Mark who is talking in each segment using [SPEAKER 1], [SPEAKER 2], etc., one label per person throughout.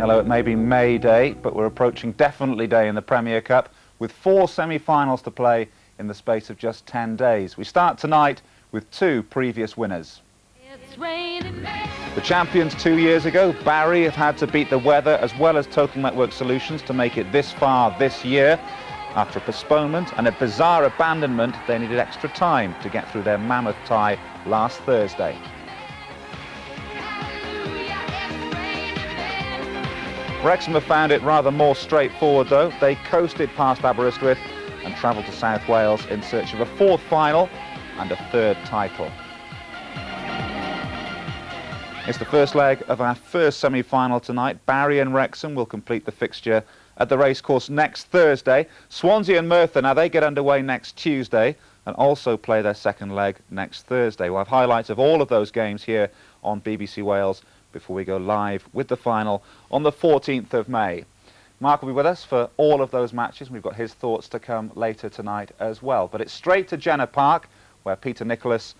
[SPEAKER 1] Hello, it may be May Day, but we're approaching definitely day in the Premier Cup with 4 semi-finals to play in the space of just 10 days. We start tonight with 2 previous winners. The champions 2 years ago, Barry, have had to beat the weather as well as Total Network Solutions to make it this far this year. After a postponement and a bizarre abandonment, they needed extra time to get through their mammoth tie last Thursday. Wrexham have found it rather more straightforward though. They coasted past Aberystwyth and travelled to South Wales in search of a 4th final and a 3rd title. It's the first leg of our first semi-final tonight. Barry and Wrexham will complete the fixture at the racecourse next Thursday. Swansea and Merthyr, now they get underway next Tuesday and also play their second leg next Thursday. We'll have highlights of all of those games here on BBC Wales before we go live with the final on the 14th of May. Mark will be with us for all of those matches. We've got his thoughts to come later tonight as well. But it's straight to Jenner Park, where Peter Nicholas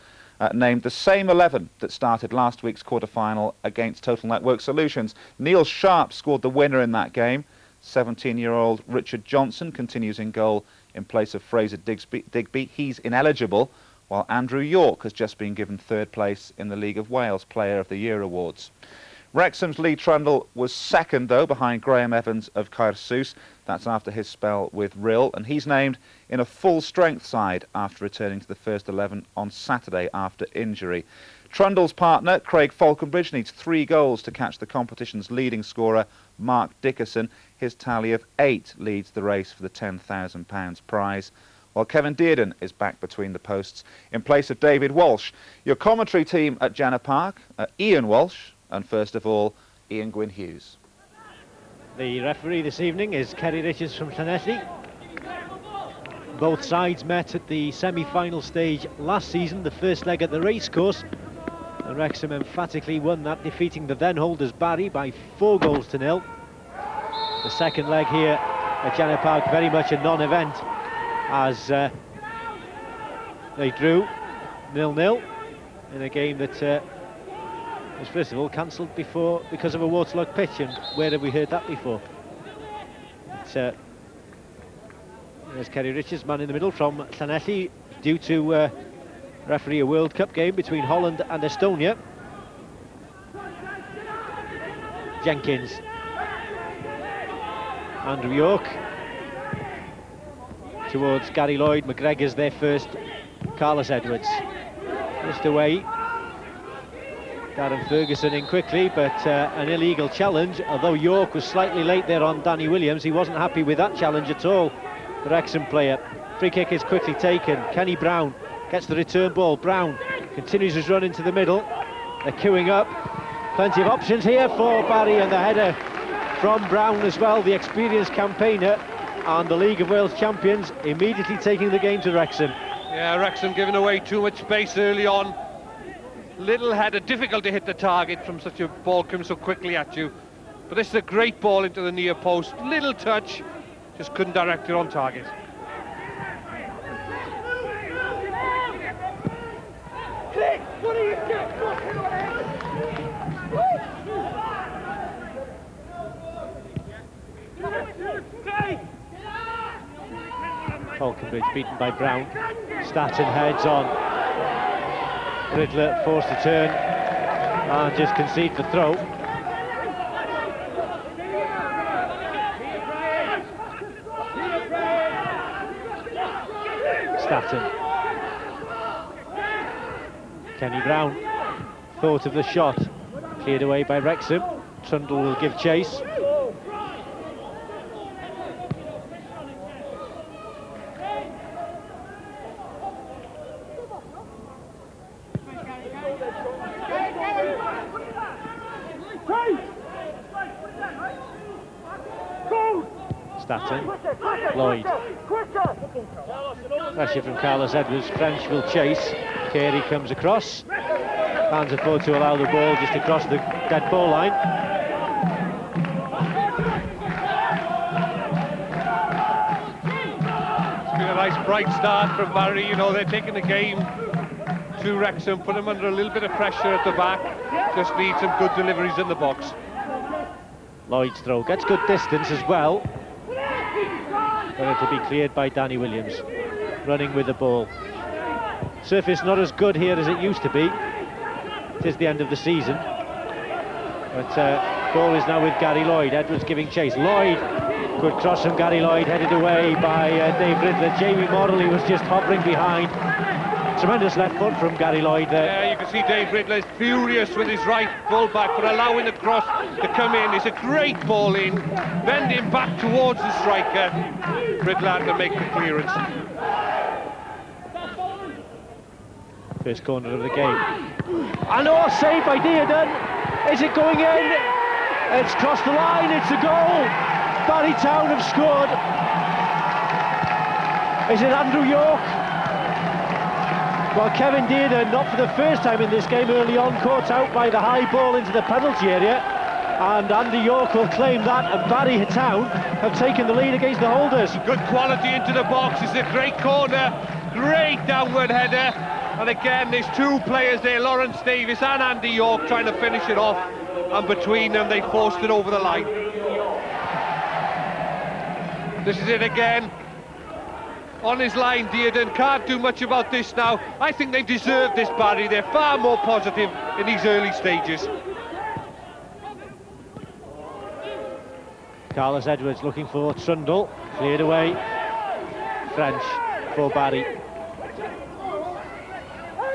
[SPEAKER 1] named the same 11 that started last week's quarter-final against Total Network Solutions. Neil Sharp scored the winner in that game. 17-year-old Richard Johnson continues in goal in place of Fraser Digby. He's ineligible, while Andrew York has just been given 3rd place in the League of Wales Player of the Year awards. Wrexham's Lee Trundle was 2nd, though, behind Graham Evans of Caersus. That's after his spell with Rill, and he's named in a full-strength side after returning to the first 11 on Saturday after injury. Trundle's partner, Craig Falconbridge, needs 3 goals to catch the competition's leading scorer, Mark Dickerson. His tally of 8 leads the race for the £10,000 prize, while Kevin Dearden is back between the posts in place of David Walsh. Your commentary team at Jenner Park, Ian Walsh, and first of all, Ian Gwyn Hughes.
[SPEAKER 2] The referee this evening is Kerry Richards from Llanelli. Both sides met at the semi-final stage last season, the first leg at the racecourse, and Wrexham emphatically won that, defeating the then holders Barry by 4 goals to 0. The second leg here at Jenner Park very much a non-event, as they drew 0-0 in a game that was first of all cancelled before because of a waterlogged pitch. And where have we heard that before? There's Kerry Richards, man in the middle from Llanelli, due to referee a World Cup game between Holland and Estonia. Jenkins, Andrew York towards Gary Lloyd. McGregor's there first. Carlos Edwards just away. Darren Ferguson in quickly, but an illegal challenge. Although York was slightly late there on Danny Williams, he wasn't happy with that challenge at all. The Wrexham player. Free kick is quickly taken. Kenny Brown gets the return ball. Brown continues his run into the middle. They're queuing up. Plenty of options here for Barry, and the header from Brown as well, the experienced campaigner and the League of Wales champions, immediately taking the game to Wrexham.
[SPEAKER 3] Yeah, Wrexham giving away too much space early on. Little header, difficult to hit the target from such a ball coming so quickly at you. But this is a great ball into the near post. Little touch, just couldn't direct it on target.
[SPEAKER 2] Falconbridge beaten by Brown. Staton heads on. Riddler forced to turn and just concede the throw. Staton. Kenny Brown thought of the shot, cleared away by Wrexham. Trundle will give chase. Staton, Lloyd, pressure from Carlos Edwards. French will chase. Carey comes across, hands are forward to allow the ball just across the dead ball line.
[SPEAKER 3] It's been a nice bright start from Barry. You know, they're taking the game to Wrexham, put them under a little bit of pressure at the back. Just need some good deliveries in the box.
[SPEAKER 2] Lloyd's throw gets good distance as well, but it'll be cleared by Danny Williams, running with the ball. Surface not as good here as it used to be. It is the end of the season, but ball is now with Gary Lloyd. Edwards giving chase. Lloyd, good cross from Gary Lloyd, headed away by Dave Riddler. Jamie Morley was just hovering behind. Tremendous left foot from Gary Lloyd there.
[SPEAKER 3] Yeah, you can see Dave Riddler is furious with his right full-back for allowing the cross to come in. It's a great ball in, bending back towards the striker. Riddler had to make the clearance.
[SPEAKER 2] First corner of the game. And save by Dearden. Is it going in? It's crossed the line, it's a goal. Barry Town have scored. Is it Andrew York? Well, Kevin Dearden, not for the first time in this game early on, caught out by the high ball into the penalty area, and Andy York will claim that, and Barry Town have taken the lead against the holders.
[SPEAKER 3] Good quality into the box. It's a great corner, great downward header, and again there's two players there, Lawrence Davis and Andy York, trying to finish it off, and between them they forced it over the line. This is it again. On his line, Dearden can't do much about this now. I think they've deserved this, Barry. They're far more positive in these early stages.
[SPEAKER 2] Carlos Edwards looking for Trundle, cleared away. French for Barry.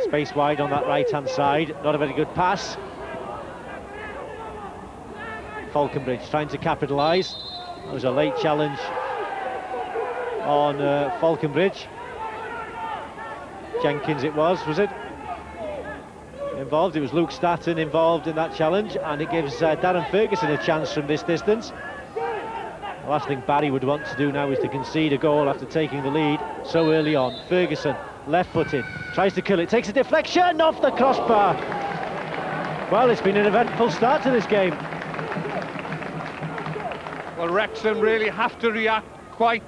[SPEAKER 2] Space wide on that right-hand side, not a very good pass. Falconbridge trying to capitalise. It was a late challenge on Falconbridge. Jenkins it was it? Involved, it was Luke Statten involved in that challenge, and it gives Darren Ferguson a chance from this distance. The last thing Barry would want to do now is to concede a goal after taking the lead so early on. Ferguson, left-footed, tries to kill it, takes a deflection off the crossbar. Well, it's been an eventful start to this game.
[SPEAKER 3] Well, Wrexham really have to react quite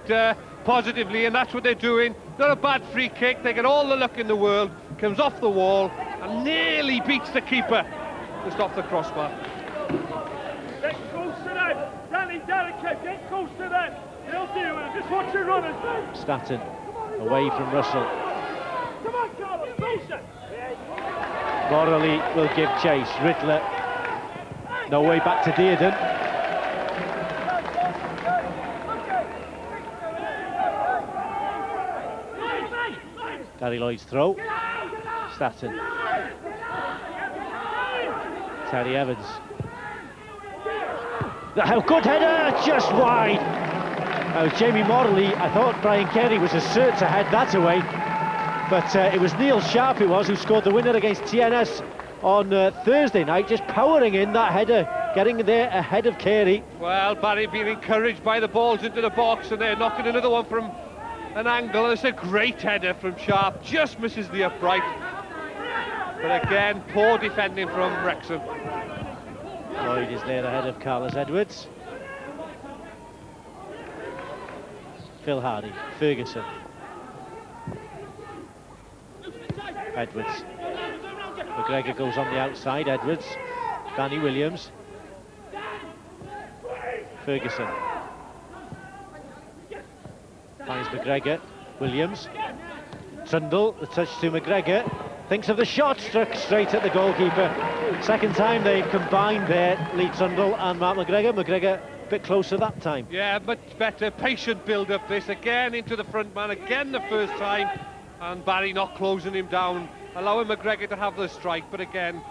[SPEAKER 3] positively, and that's what they're doing. Not a bad free kick, they get all the luck in the world, comes off the wall and nearly beats the keeper just off the crossbar.
[SPEAKER 4] Get close to them, Danny, get close to them. They'll do it, just watch your runners.
[SPEAKER 2] Statten away from Russell.
[SPEAKER 4] Come on, Carlos, closer.
[SPEAKER 2] Morley will give chase. Riddler, no way back to Dearden. Gary Lloyd's throw. Statten. Terry Evans. Oh, good header, just wide. Now Jamie Morley, I thought Brian Carey was a cert to head that away, but it was Neil Sharp who scored the winner against TNS on Thursday night, just powering in that header, getting there ahead of Carey.
[SPEAKER 3] Well, Barry being encouraged by the balls into the box, and they're knocking another one from an angle, and it's a great header from Sharp, just misses the upright. But again, poor defending from Wrexham.
[SPEAKER 2] Lloyd is there ahead of Carlos Edwards. Phil Hardy, Ferguson. Edwards. McGregor goes on the outside, Edwards. Danny Williams. Ferguson. Finds McGregor. Williams. Trundle, the touch to McGregor. Thinks of the shot, struck straight at the goalkeeper. Second time they've combined there, Lee Trundle and Mark McGregor. McGregor a bit closer that time.
[SPEAKER 3] Yeah, much better, patient build-up this. Again into the front man, again the first time. And Barry not closing him down, allowing McGregor to have the strike, but again,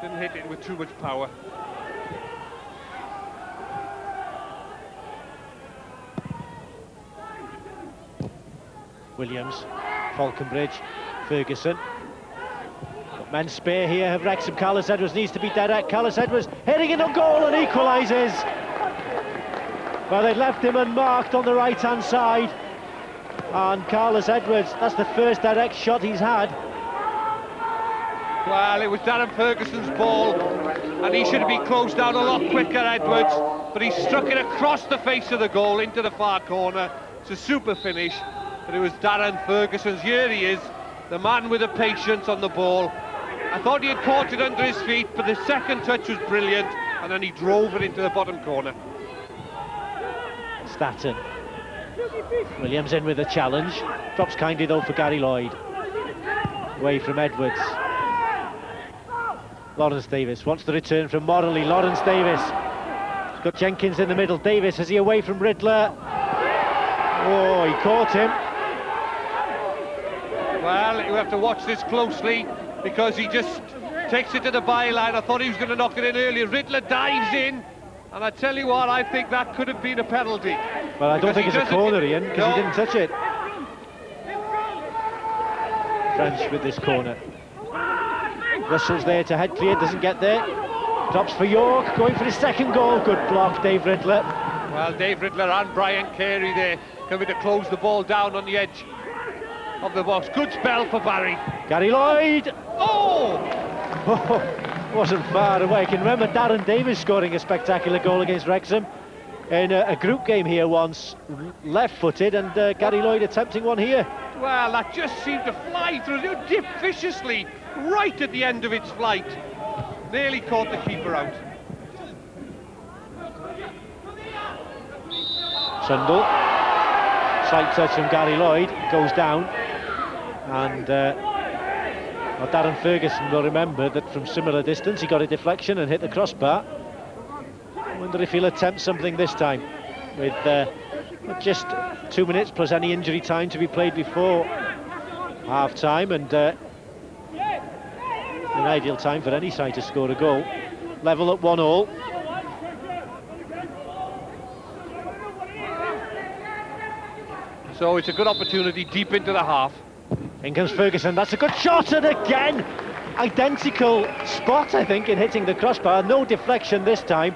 [SPEAKER 3] didn't hit it with too much power.
[SPEAKER 2] Williams, Falconbridge, Ferguson. Got men spare here of Wrexham. Carlos Edwards needs to be direct. Carlos Edwards heading in on goal and equalises. Well, they left him unmarked on the right-hand side. And Carlos Edwards, that's the first direct shot he's had.
[SPEAKER 3] Well, it was Darren Ferguson's ball, and he should have been closed down a lot quicker, Edwards. But he struck it across the face of the goal into the far corner. It's a super finish. But it was Darren Ferguson's. Here he is, the man with the patience on the ball. I thought he had caught it under his feet, but the second touch was brilliant, and then he drove it into the bottom corner.
[SPEAKER 2] Staton. Williams in with a challenge. Drops kindly though for Gary Lloyd. Away from Edwards. Lawrence Davis wants the return from Morley. Lawrence Davis. He's got Jenkins in the middle. Davis, is he away from Riddler? Oh, he caught him.
[SPEAKER 3] Well, you have to watch this closely because he just takes it to the byline. I thought he was going to knock it in earlier. Riddler dives in, and I tell you what, I think that could have been a penalty.
[SPEAKER 2] Well, I don't think it's a corner, Ian, because he didn't touch it. French with this corner. Russell's there to head clear, doesn't get there. Drops for York, going for his second goal. Good block, Dave Riddler.
[SPEAKER 3] Well, Dave Riddler and Brian Carey there coming to close the ball down on the edge of the box. Good spell for Barry.
[SPEAKER 2] Gary Lloyd.
[SPEAKER 3] Oh!
[SPEAKER 2] Wasn't far away. I can remember Darren Davis scoring a spectacular goal against Wrexham in a group game here once, left-footed, and Gary Lloyd attempting one here.
[SPEAKER 3] Well, that just seemed to fly through. It dipped viciously right at the end of its flight. Nearly caught the keeper out.
[SPEAKER 2] Sundle. Slight touch from Gary Lloyd. Goes down. And well, Darren Ferguson will remember that from similar distance he got a deflection and hit the crossbar. I wonder if he'll attempt something this time with just 2 minutes plus any injury time to be played before half-time, and an ideal time for any side to score a goal. Level at 1-1.
[SPEAKER 3] So it's a good opportunity deep into the half.
[SPEAKER 2] In comes Ferguson, that's a good shot, and again identical spot, I think, in hitting the crossbar. No deflection this time.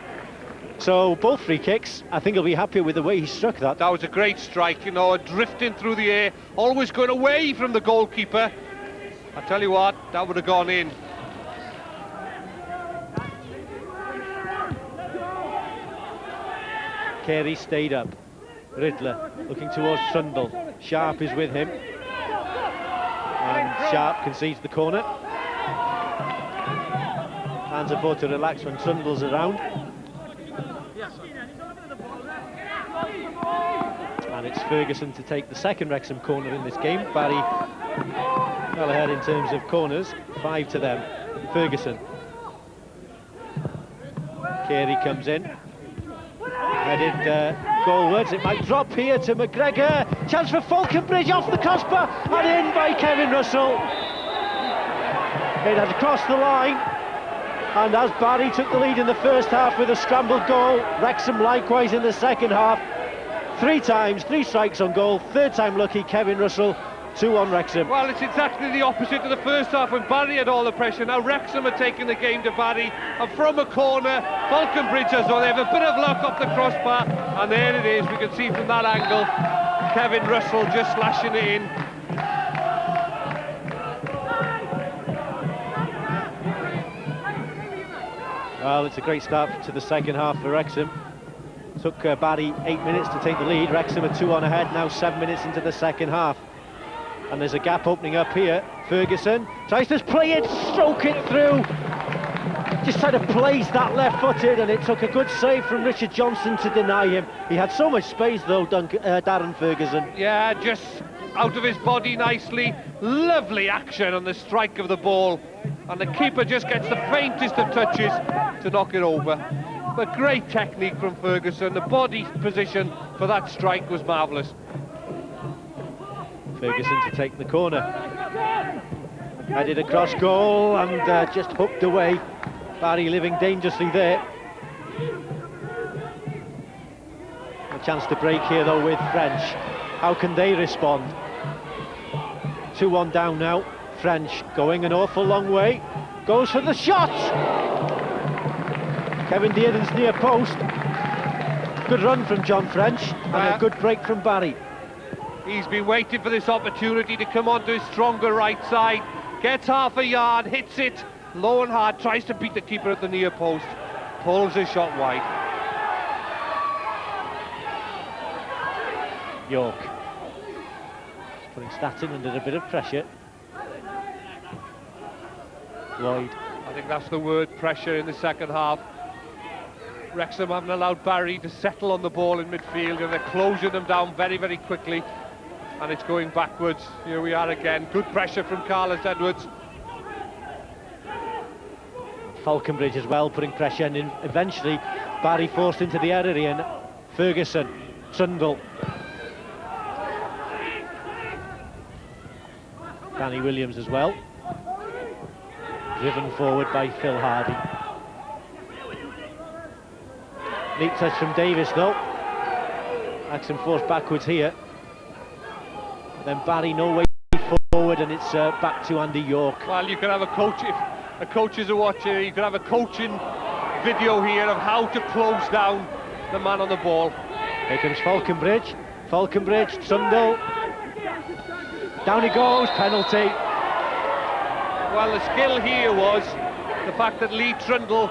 [SPEAKER 2] So both free kicks, I think he'll be happy with the way he struck that.
[SPEAKER 3] That was a great strike, you know, drifting through the air, always going away from the goalkeeper. I tell you what, that would have gone in.
[SPEAKER 2] Carey stayed up. Riddler looking towards Trundle. Sharp is with him. And Sharp concedes the corner. Hands are both to relax when Trundle's around. And it's Ferguson to take the second Wrexham corner in this game. Barry well ahead in terms of corners, 5 to them. Ferguson. Carey comes in. Headed goalwards, it might drop here to McGregor. Chance for Falconbridge off the crossbar and in by Kevin Russell. It had crossed the line, and as Barry took the lead in the first half with a scrambled goal, Wrexham likewise in the second half. 3 times, 3 strikes on goal, third time lucky, Kevin Russell, 2-1 Wrexham.
[SPEAKER 3] Well, it's exactly the opposite to the first half when Barry had all the pressure. Now Wrexham are taking the game to Barry, and from a corner, Falconbridge has well, they have a bit of luck off the crossbar, and there it is. We can see from that angle, Kevin Russell just slashing it in.
[SPEAKER 2] Well, it's a great start to the second half for Wrexham. Took Barry 8 minutes to take the lead. Wrexham are 2 on ahead, now 7 minutes into the second half. And there's a gap opening up here. Ferguson tries to play it, stroke it through. Just tried to place that left-footed, and it took a good save from Richard Johnson to deny him. He had so much space though, Darren Ferguson.
[SPEAKER 3] Yeah, just out of his body nicely. Lovely action on the strike of the ball. And the keeper just gets the faintest of touches to knock it over. But great technique from Ferguson. The body position for that strike was marvellous.
[SPEAKER 2] Ferguson to take the corner. Headed across goal and just hooked away. Barry living dangerously there. A chance to break here though with French. How can they respond? 2-1 down now. French going an awful long way. Goes for the shot! Kevin Dearden's near post. Good run from John French and a good break from Barry.
[SPEAKER 3] He's been waiting for this opportunity to come onto his stronger right side. Gets half a yard, hits it low and hard, tries to beat the keeper at the near post. Pulls his shot wide.
[SPEAKER 2] York. Putting Staton under a bit of pressure. Lloyd.
[SPEAKER 3] I think that's the word, pressure in the second half. Wrexham haven't allowed Barry to settle on the ball in midfield, and they're closing them down very, very quickly, and it's going backwards. Here we are again. Good pressure from Carlos Edwards.
[SPEAKER 2] Falconbridge as well, putting pressure, and eventually Barry forced into the area, and Ferguson, Trundle, Danny Williams as well, driven forward by Phil Hardy. Neat touch from Davis though. Wrexham forced backwards here. And then Barry no way forward, and it's back to Andy York.
[SPEAKER 3] Well, you can have a coach, if the coaches are watching, you can have a coaching video here of how to close down the man on the ball.
[SPEAKER 2] Here comes Falconbridge. Falconbridge, Trundle. Down he goes, penalty.
[SPEAKER 3] Well, the skill here was the fact that Lee Trundle,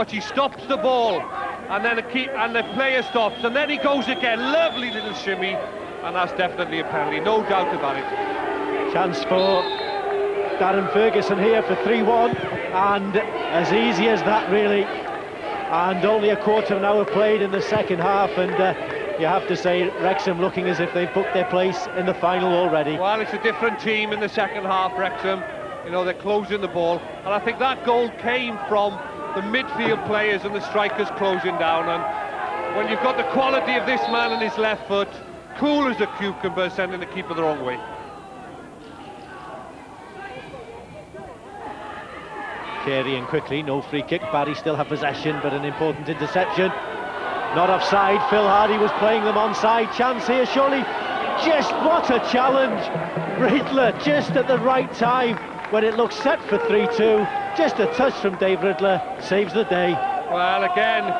[SPEAKER 3] he stops the ball, and then the player stops, and then he goes again. Lovely little shimmy, and that's definitely a penalty, no doubt about it.
[SPEAKER 2] Chance for Darren Ferguson here for 3-1, and as easy as that really, and only a quarter of an hour played in the second half, and you have to say Wrexham looking as if they've booked their place in the final already.
[SPEAKER 3] Well, it's a different team in the second half, Wrexham. You know, they're closing the ball, and I think that goal came from the midfield players and the strikers closing down, and when you've got the quality of this man and his left foot, cool as a cucumber, sending the keeper the wrong way.
[SPEAKER 2] Carey and quickly, no free kick. Barry still have possession, but an important interception. Not offside. Phil Hardy was playing them onside. Chance here, surely. Just what a challenge. Riddler just at the right time when it looks set for 3-2. Just a touch from Dave Riddler saves the day.
[SPEAKER 3] Well, again,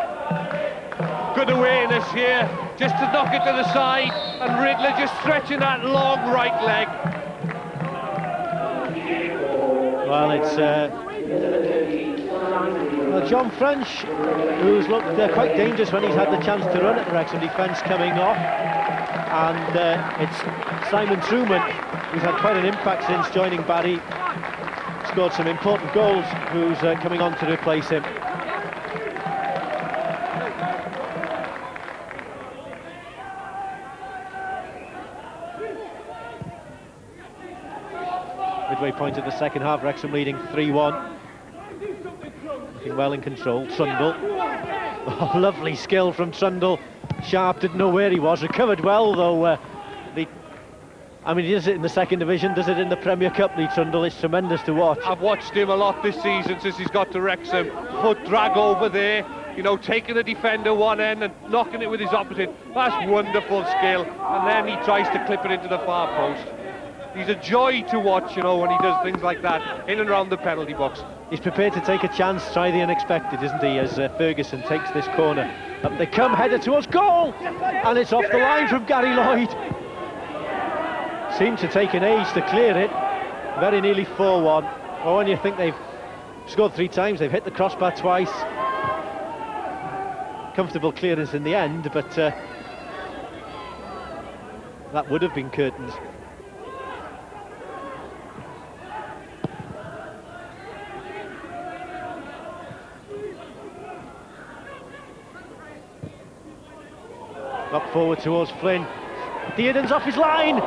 [SPEAKER 3] good awareness here, just to knock it to the side, and Riddler just stretching that long right leg.
[SPEAKER 2] Well, it's John French, who's looked quite dangerous when he's had the chance to run at the Wrexham defence, coming off, and it's Simon Truman, who's had quite an impact since joining Barry, scored some important goals, who's coming on to replace him. Midway point of the second half, Wrexham leading 3-1. Looking well in control. Trundle. Oh, lovely skill from Trundle. Sharp didn't know where he was. Recovered well though. I mean, he does it in the second division, does it in the Premier Cup, Lee Trundle. It's tremendous to watch.
[SPEAKER 3] I've watched him a lot this season since he's got to Wrexham. Foot drag over there, you know, taking the defender one end and knocking it with his opposite. That's wonderful skill. And then he tries to clip it into the far post. He's a joy to watch, you know, when he does things like that in and around the penalty box.
[SPEAKER 2] He's prepared to take a chance, try the unexpected, isn't he, as Ferguson takes this corner. Up they come, header towards goal, and it's off the line from Gary Lloyd. Seemed to take an age to clear it. Very nearly 4-1. Oh, and you think they've scored 3 times, they've hit the crossbar twice. Comfortable clearance in the end, but that would have been curtains. Up forward towards Flynn. Dearden's off his line.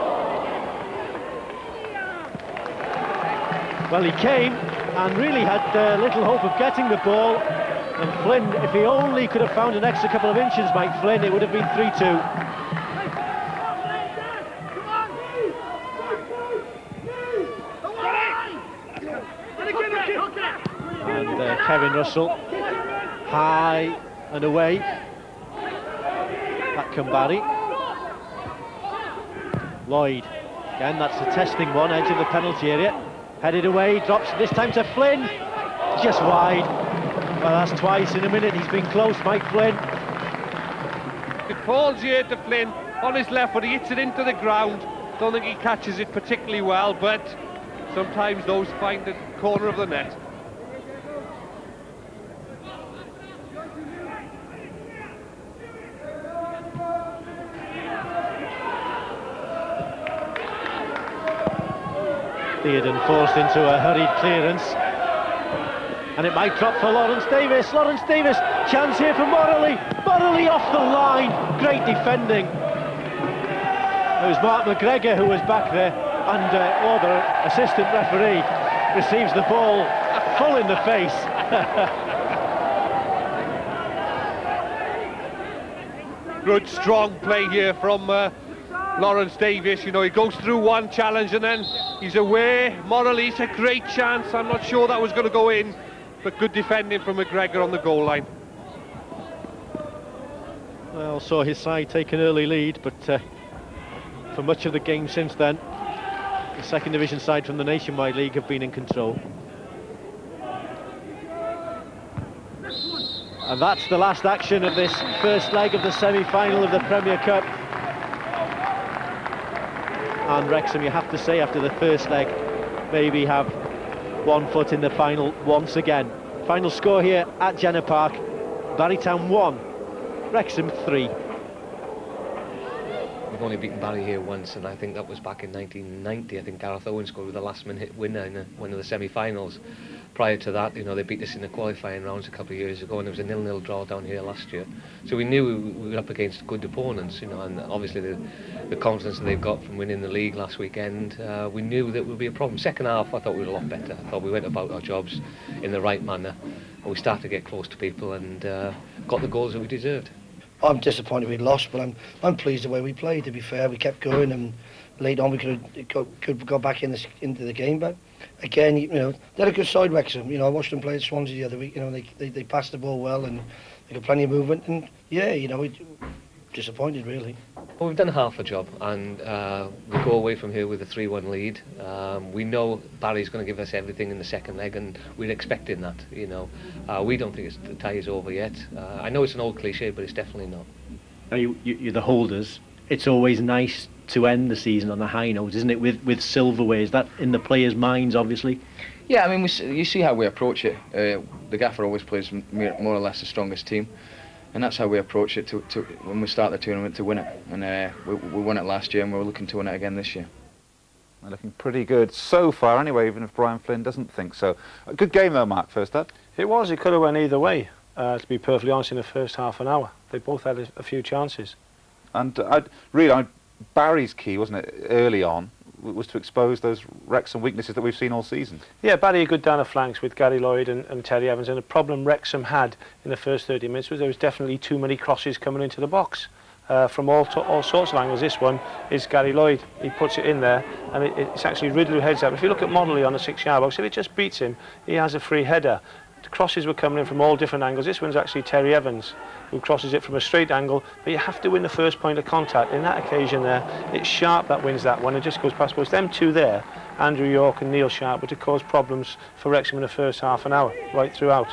[SPEAKER 2] Well, he came and really had little hope of getting the ball. And Flynn, if he only could have found an extra couple of inches, Mike Flynn, it would have been 3-2. And Kevin Russell, high and away. Back come Barry. Lloyd, again, that's a testing one, edge of the penalty area. Headed away, drops this time to Flynn. Just wide. Well, that's twice in a minute. He's been close, Mike Flynn.
[SPEAKER 3] It falls here to Flynn on his left foot. He hits it into the ground. Don't think he catches it particularly well, but sometimes those find the corner of the net. Dearden forced into a hurried clearance,
[SPEAKER 2] And it might drop for Lawrence Davis. Lawrence Davis, chance here for Morley. Morley off the line. Great defending. It was Mark McGregor who was back there, and the assistant referee receives the ball full in the face.
[SPEAKER 3] Good strong play here from Lawrence Davis. You know, he goes through one challenge and then he's away. Morley's a great chance. I'm not sure that was going to go in, but good defending from McGregor on the goal line.
[SPEAKER 2] Well, saw his side take an early lead, but for much of the game since then, the second division side from the Nationwide League have been in control. And that's the last action of this first leg of the semi-final of the Premier Cup. And Wrexham, you have to say, after the first leg, maybe have one foot in the final once again. Final score here at Jenner Park: Barrytown 1, Wrexham 3.
[SPEAKER 5] We've only beaten Barry here once, and I think that was back in 1990. I think Gareth Owen scored with a last-minute winner in one of the semi-finals. Prior to that, you know, they beat us in the qualifying rounds a couple of years ago, and there was a 0-0 draw down here last year. So we knew we were up against good opponents, you know, and obviously the confidence that they've got from winning the league last weekend, we knew that would be a problem. Second half, I thought we were a lot better. I thought we went about our jobs in the right manner, and we started to get close to people and got the goals that we deserved.
[SPEAKER 6] I'm disappointed we lost, but I'm pleased the way we played. To be fair, we kept going, and late on we could go back into the game. But again, you know, they're a good side, Wrexham. You know, I watched them play at Swansea the other week. You know, they passed the ball well and they got plenty of movement. And yeah, you know, we disappointed really.
[SPEAKER 5] Well, we've done half a job, and we go away from here with a 3-1 lead. We know Barry's going to give us everything in the second leg, and we're expecting that. You know, we don't think the tie is over yet. I know it's an old cliche, but it's definitely not.
[SPEAKER 2] Now you're the holders. It's always nice to end the season on a high note, isn't it? With silverware, is that in the players' minds, obviously?
[SPEAKER 7] Yeah, I mean, you see how we approach it. The gaffer always plays more or less the strongest team. And that's how we approach it to when we start the tournament, to win it. And we won it last year, and we're looking to win it again this year.
[SPEAKER 1] They're looking pretty good so far anyway, even if Brian Flynn doesn't think so. A good game though, Mark, first up.
[SPEAKER 8] It was. It could have went either way, to be perfectly honest, in the first half an hour. They both had a few chances.
[SPEAKER 1] And Barry's key, wasn't it, early on, was to expose those Wrexham weaknesses that we've seen all season.
[SPEAKER 8] Yeah, Barry are good down the flanks with Gary Lloyd and Terry Evans, and the problem Wrexham had in the first 30 minutes was there was definitely too many crosses coming into the box from all sorts of angles. This one is Gary Lloyd. He puts it in there, and it's actually Riddle who heads up. If you look at Monley on the 6-yard box, if it just beats him, he has a free header. The crosses were coming in from all different angles. This one's actually Terry Evans who crosses it from a straight angle, but you have to win the first point of contact. In that occasion there, it's Sharp that wins that one. It just goes past both them two there, Andrew York and Neil Sharp, which have caused problems for Wrexham in the first half an hour, right throughout.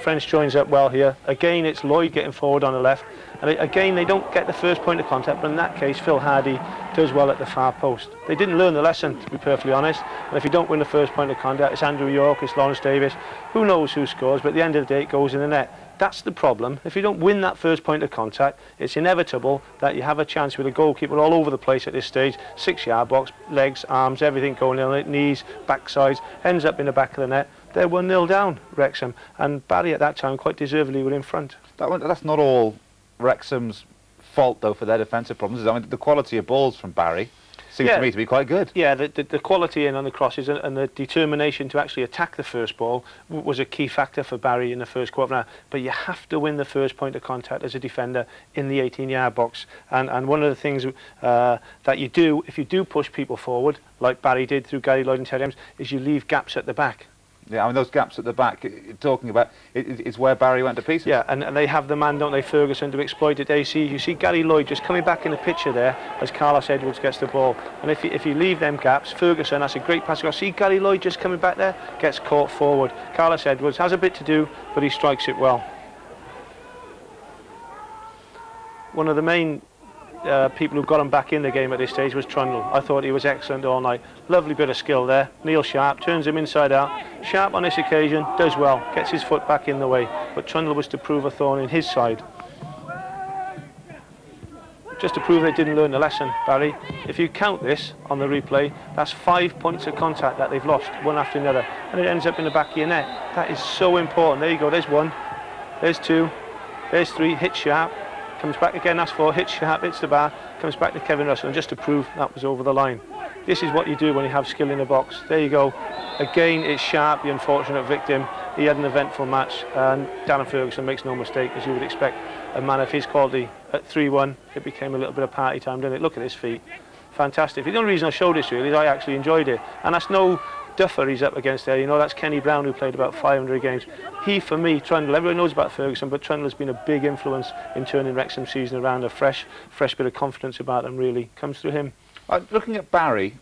[SPEAKER 8] French joins up well here. Again, it's Lloyd getting forward on the left, and again they don't get the first point of contact, but in that case Phil Hardy does well at the far post. They didn't learn the lesson, to be perfectly honest, and if you don't win the first point of contact, it's Andrew York, it's Lawrence Davis, who knows who scores, but at the end of the day it goes in the net. That's the problem. If you don't win that first point of contact, it's inevitable that you have a chance with a goalkeeper all over the place at this stage. 6-yard box, legs, arms, everything going in it, knees, backsides, ends up in the back of the net. They're 1-0 down, Wrexham, and Barry at that time quite deservedly were in front.
[SPEAKER 1] That's not all Wrexham's fault though for their defensive problems. I mean, the quality of balls from Barry seems to me to be quite good.
[SPEAKER 8] Yeah, the quality in on the crosses and the determination to actually attack the first ball was a key factor for Barry in the first quarter now. But you have to win the first point of contact as a defender in the 18-yard box. And one of the things that you do, if you do push people forward, like Barry did through Gary Lloyd and Terry Evans, is you leave gaps at the back.
[SPEAKER 1] Yeah, I mean, those gaps at the back, talking about, it's where Barry went to pieces.
[SPEAKER 8] Yeah, and they have the man, don't they, Ferguson, to exploit it. You see Gary Lloyd just coming back in the picture there as Carlos Edwards gets the ball. And if you leave them gaps, Ferguson, that's a great pass. See Gary Lloyd just coming back there, gets caught forward. Carlos Edwards has a bit to do, but he strikes it well. One of the main people who got him back in the game at this stage was Trundle. I thought he was excellent all night. Lovely bit of skill there. Neil Sharp turns him inside out. Sharp on this occasion does well, gets his foot back in the way, but Trundle was to prove a thorn in his side. just to prove they didn't learn the lesson, Barry, if you count this on the replay, that's 5 points of contact that they've lost, one after another, and it ends up in the back of your net. That is so important. There you go, there's 1, there's 2, there's 3, hits sharp, comes back again, that's 4, hits sharp, hits the bar, comes back to Kevin Russell, and just to prove that was over the line. This is what you do when you have skill in the box. There you go. Again, it's Sharp, the unfortunate victim. He had an eventful match, and Darren Ferguson makes no mistake, as you would expect a man of his quality. At 3-1, it became a little bit of party time, didn't it? Look at his feet. Fantastic. The only reason I showed this really is I actually enjoyed it. And that's no duffer he's up against there. You know, that's Kenny Brown, who played about 500 games. He, for me, Trundle, everyone knows about Ferguson, but Trundle has been a big influence in turning Wrexham season around. A fresh bit of confidence about them really comes through him.
[SPEAKER 1] Looking at Barry,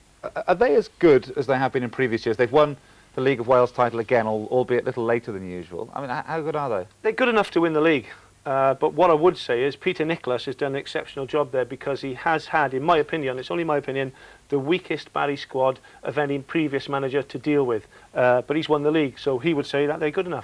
[SPEAKER 1] are they as good as they have been in previous years? They've won the League of Wales title again, albeit a little later than usual. I mean, how good are they?
[SPEAKER 8] They're good enough to win the league. But what I would say is Peter Nicholas has done an exceptional job there, because he has had, in my opinion, it's only my opinion, the weakest Barry squad of any previous manager to deal with. But he's won the league, so he would say that they're good enough.